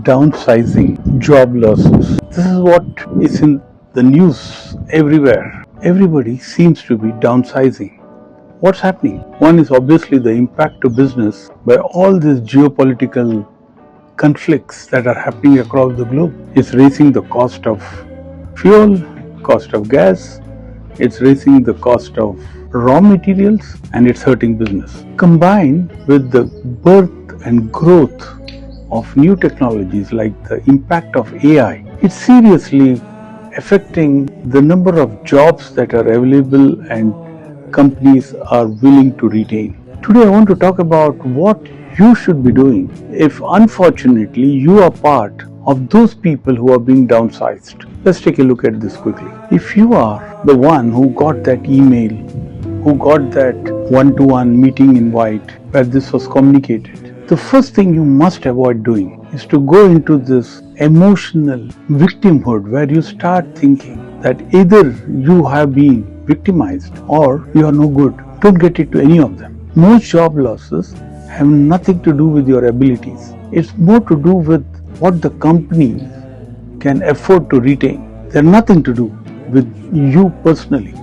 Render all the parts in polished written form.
downsizing, job losses. This is what is in the news everywhere. Everybody seems to be downsizing. What's happening? One is obviously the impact to business by all these geopolitical conflicts that are happening across the globe. It's raising the cost of fuel, cost of gas, it's raising the cost of raw materials, and it's hurting business. Combined with the birth and growth of new technologies like the impact of AI, it's seriously affecting the number of jobs that are available and companies are willing to retain. Today I want to talk about what you should be doing if unfortunately you are part of those people who are being downsized. Let's take a look at this quickly. If you are the one who got that email, who got that one-to-one meeting invite where this was communicated, the first thing you must avoid doing is to go into this emotional victimhood where you start thinking that either you have been victimized or you are no good. Don't get into any of them. Most job losses have nothing to do with your abilities. It's more to do with what the company can afford to retain. They're nothing to do with you personally.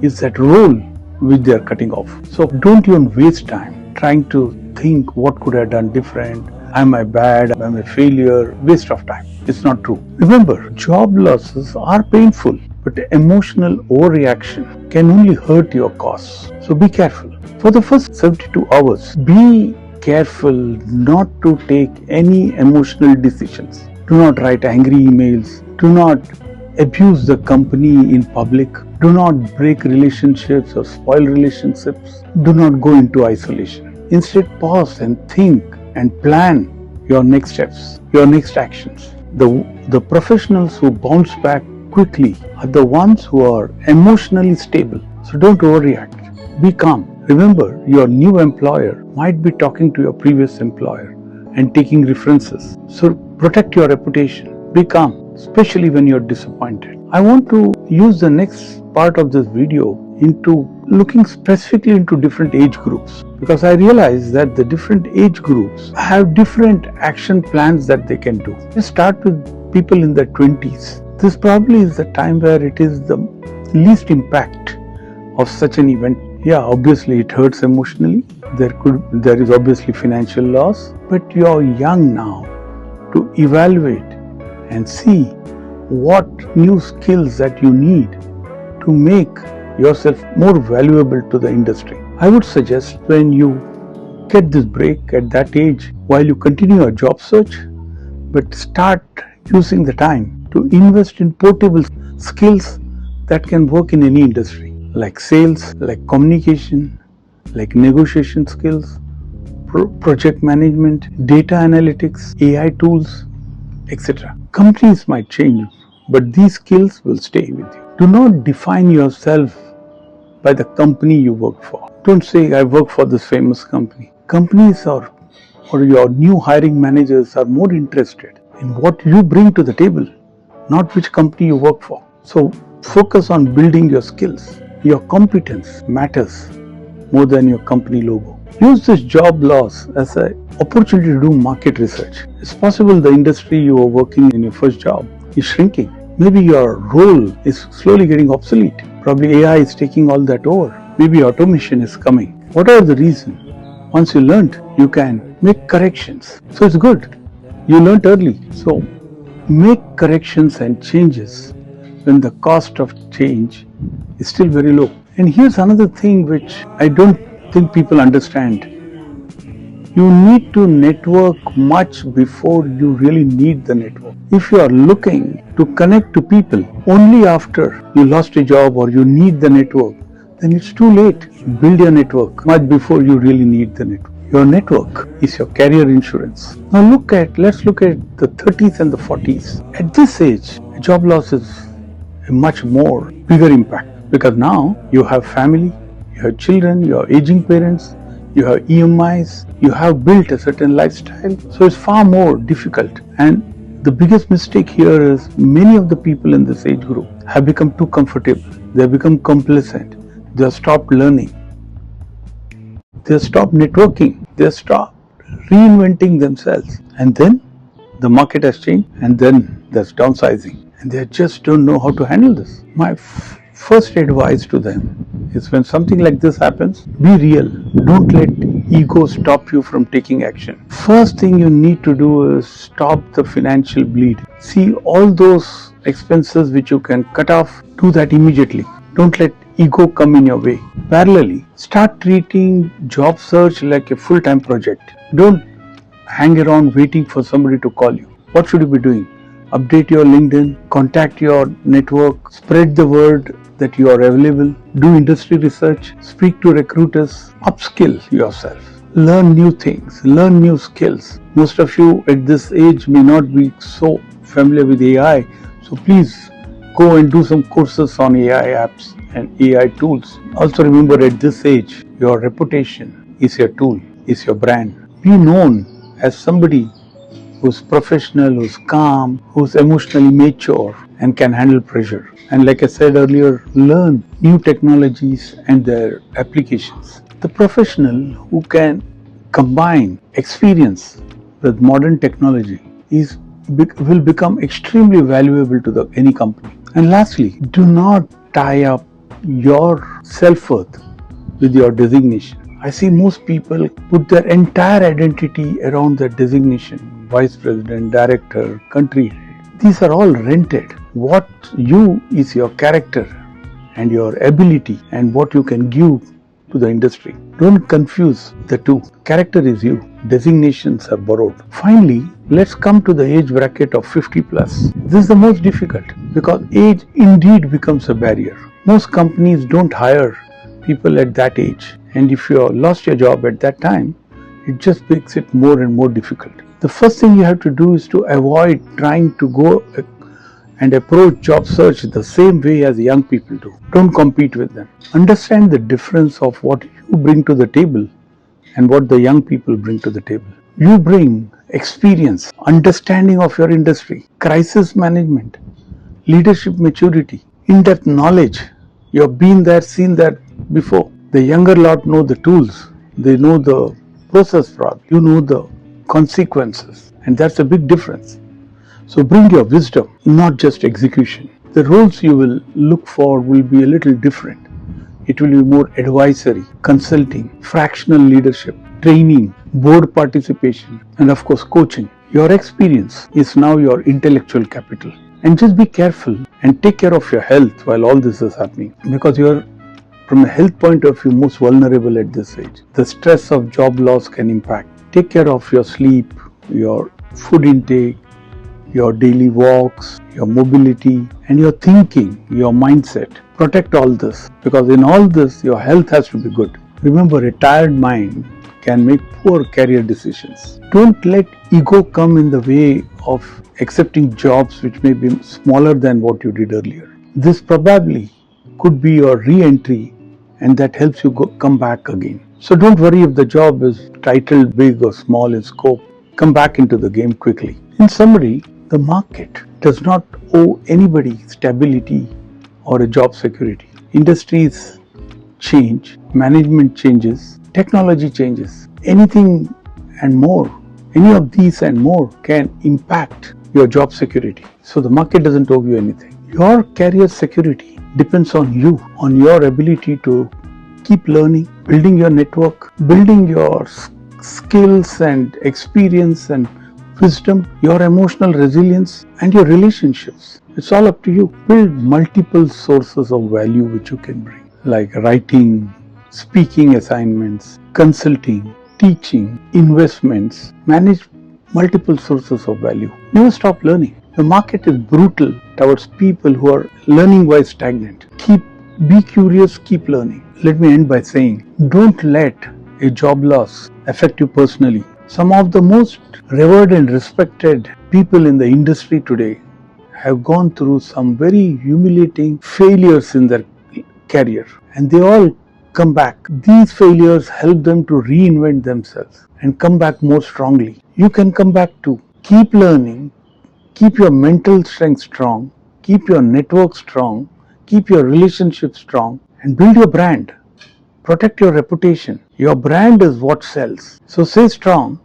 It's that role which they're cutting off. So don't even waste time trying to think what could I have done different. Am I bad? Am I a failure? Waste of time. It's not true. Remember, job losses are painful, but emotional overreaction can only hurt your cause. So be careful. For the first 72 hours, be careful not to take any emotional decisions. Do not write angry emails. Do not abuse the company in public. Do not break relationships or spoil relationships. Do not go into isolation. Instead, pause and think and plan your next steps, your next actions. The professionals who bounce back quickly are the ones who are emotionally stable. So don't overreact. Be calm. Remember, your new employer might be talking to your previous employer and taking references. So protect your reputation. Be calm, especially when you're disappointed. I want to use the next part of this video into looking specifically into different age groups, because I realize that the different age groups have different action plans that they can do. Let's start with people in their 20s. This probably is the time where it is the least impact of such an event. Yeah, obviously it hurts emotionally. There is obviously financial loss, but you're young now to evaluate and see what new skills that you need to make yourself more valuable to the industry. I would suggest when you get this break at that age, while you continue your job search, but start using the time to invest in portable skills that can work in any industry, like sales, like communication, like negotiation skills, project management, data analytics, AI tools, etc. Companies might change, but these skills will stay with you. Do not define yourself by the company you work for. Don't say, I work for this famous company. Companies or your new hiring managers are more interested in what you bring to the table, not which company you work for. So focus on building your skills. Your competence matters more than your company logo. Use this job loss as an opportunity to do market research. It's possible the industry you are working in your first job is shrinking. Maybe your role is slowly getting obsolete. Probably AI is taking all that over. Maybe automation is coming. Whatever the reason, once you learned, you can make corrections. So it's good. You learned early. So make corrections and changes when the cost of change is still very low. And here's another thing which I don't think people understand. You need to network much before you really need the network. If you are looking to connect to people only after you lost a job or you need the network, then it's too late. Build your network much before you really need the network. Your network is your career insurance. Now let's look at the 30s and the 40s. At this age, job loss is a much more bigger impact, because now you have family, you have children, you have aging parents, you have EMIs, you have built a certain lifestyle. So it's far more difficult. And the biggest mistake here is many of the people in this age group have become too comfortable. They have become complacent. They have stopped learning. They have stopped networking. They have stopped reinventing themselves. And then the market has changed, and then there's downsizing, and they just don't know how to handle this. My first advice to them is, when something like this happens, be real. Don't let ego stop you from taking action. First thing you need to do is stop the financial bleed. See all those expenses which you can cut off, do that immediately. Don't let ego come in your way. Parallelly, start treating job search like a full-time project. Don't hang around waiting for somebody to call you. What should you be doing? Update your LinkedIn, contact your network, spread the word that you are available, do industry research, speak to recruiters, upskill yourself, learn new things, learn new skills. Most of you at this age may not be so familiar with AI, so please go and do some courses on AI apps and AI tools. Also remember, at this age, your reputation is your tool, is your brand. Be known as somebody who's professional, who's calm, who's emotionally mature and can handle pressure. And like I said earlier, learn new technologies and their applications. The professional who can combine experience with modern technology will become extremely valuable to any company. And lastly, do not tie up your self-worth with your designation. I see most people put their entire identity around their designation: vice president, director, country head. These are all rented. What you is your character and your ability and what you can give to the industry. Don't confuse the two. Character is you. Designations are borrowed. Finally, let's come to the age bracket of 50 plus. This is the most difficult because age indeed becomes a barrier. Most companies don't hire people at that age, and if you lost your job at that time, it just makes it more and more difficult. The first thing you have to do is to avoid trying to go and approach job search the same way as young people do. Don't compete with them. Understand the difference of what you bring to the table and what the young people bring to the table. You bring experience, understanding of your industry, crisis management, leadership maturity, in-depth knowledge. You've been there, seen that before. The younger lot know the tools, they know the process problem, you know the consequences, and that's a big difference. So bring your wisdom, not just execution. The roles you will look for will be a little different. It will be more advisory, consulting, fractional leadership, training, board participation, and of course coaching. Your experience is now your intellectual capital. And just be careful and take care of your health while all this is happening, because you're, from a health point of view, most vulnerable at this age. The stress of job loss can impact. Take care of your sleep, your food intake, your daily walks, your mobility, and your thinking, your mindset. Protect all this, because in all this, your health has to be good. Remember, a tired mind can make poor career decisions. Don't let ego come in the way of accepting jobs which may be smaller than what you did earlier. This probably could be your re-entry, and that helps you come back again. So don't worry if the job is titled big or small in scope. Come back into the game quickly. In summary, the market does not owe anybody stability or a job security. Industries change, management changes, technology changes. Anything and more, any of these and more can impact your job security. So the market doesn't owe you anything. Your career security depends on you, on your ability to keep learning, building your network, building your skills and experience and wisdom, your emotional resilience, and your relationships. It's all up to you. Build multiple sources of value which you can bring, like writing, speaking assignments, consulting, teaching, investments. Manage multiple sources of value. Never stop learning. The market is brutal towards people who are learning-wise stagnant. Be curious, keep learning. Let me end by saying, don't let a job loss affect you personally. Some of the most revered and respected people in the industry today have gone through some very humiliating failures in their career, and they all come back. These failures help them to reinvent themselves and come back more strongly. You can come back too. Keep learning, keep your mental strength strong, keep your network strong, keep your relationship strong, and build your brand. Protect your reputation. Your brand is what sells. So stay strong.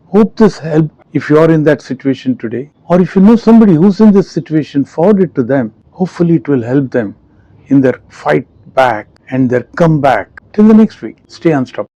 Hope this helped If you are in that situation today, or if you know somebody who's in this situation, forward it to them. Hopefully, it will help them in their fight back and their comeback. Till the next week, stay unstoppable.